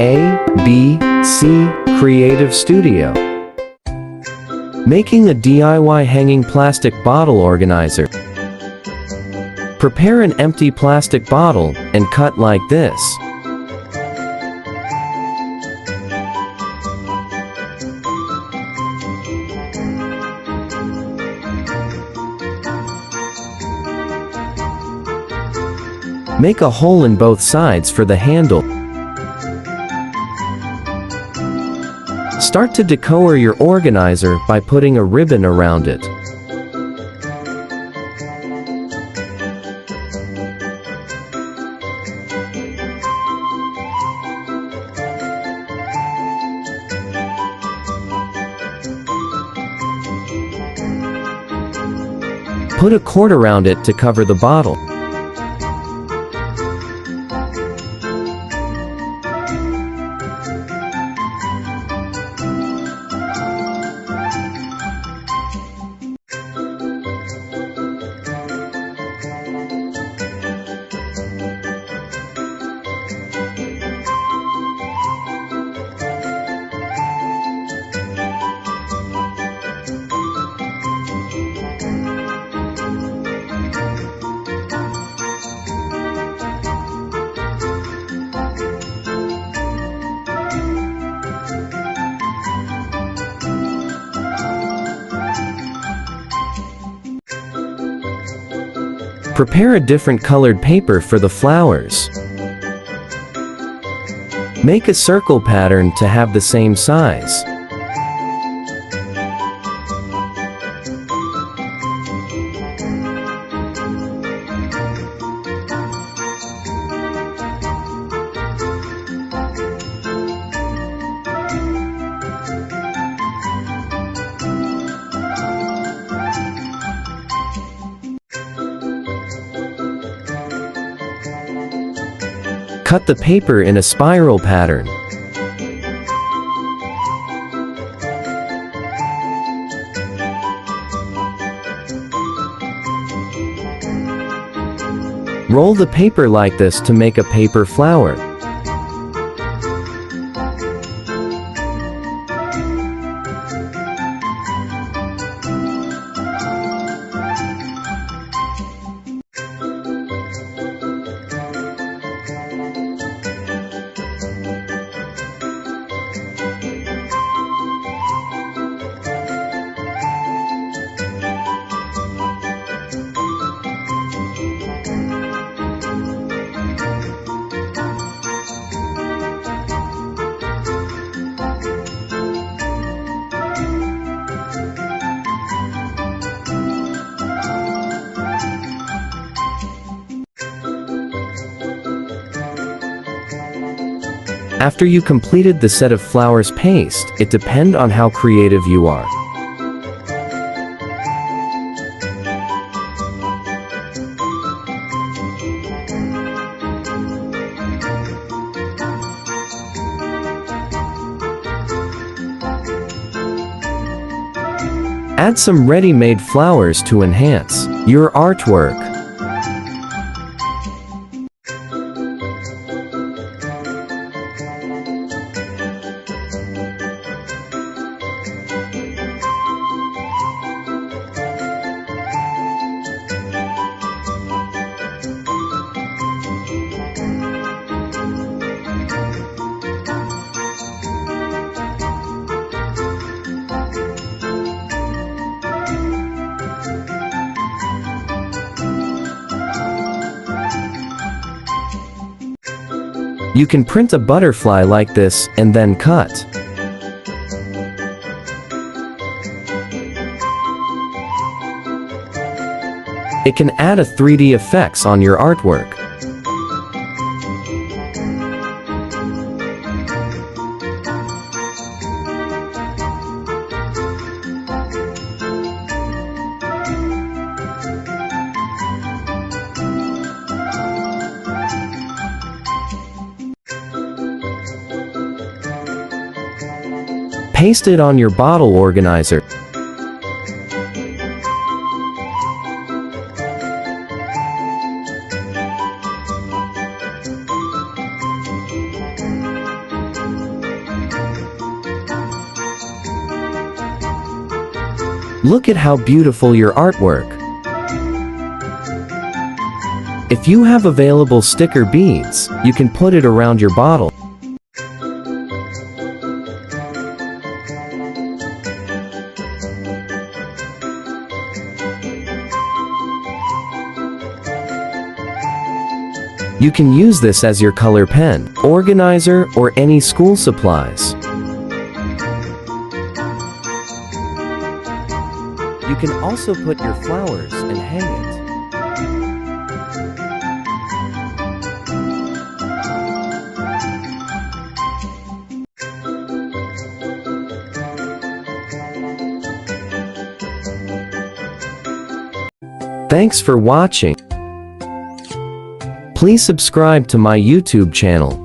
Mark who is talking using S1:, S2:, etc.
S1: A, B, C. Creative Studio. Making a DIY hanging plastic bottle organizer. Prepare an empty plastic bottle and cut like this. Make a hole in both sides for the handle. Start to decor your organizer by putting a ribbon around it. Put a cord around it to cover the bottle. Prepare a different colored paper for the flowers. Make a circle pattern to have the same size. Cut the paper in a spiral pattern. Roll the paper like this to make a paper flower. After you completed the set of flowers paste, it depends on how creative you are. Add some ready-made flowers to enhance your artwork. You can print a butterfly like this and then cut. It can add a 3D effects on your artwork. Paste it on your bottle organizer. Look at how beautiful your artwork. If you have available sticker beads, you can put it around your bottle. You can use this as your color pen, organizer, or any school supplies. You can also put your flowers and hang it. Thanks for watching. Please subscribe to my YouTube channel.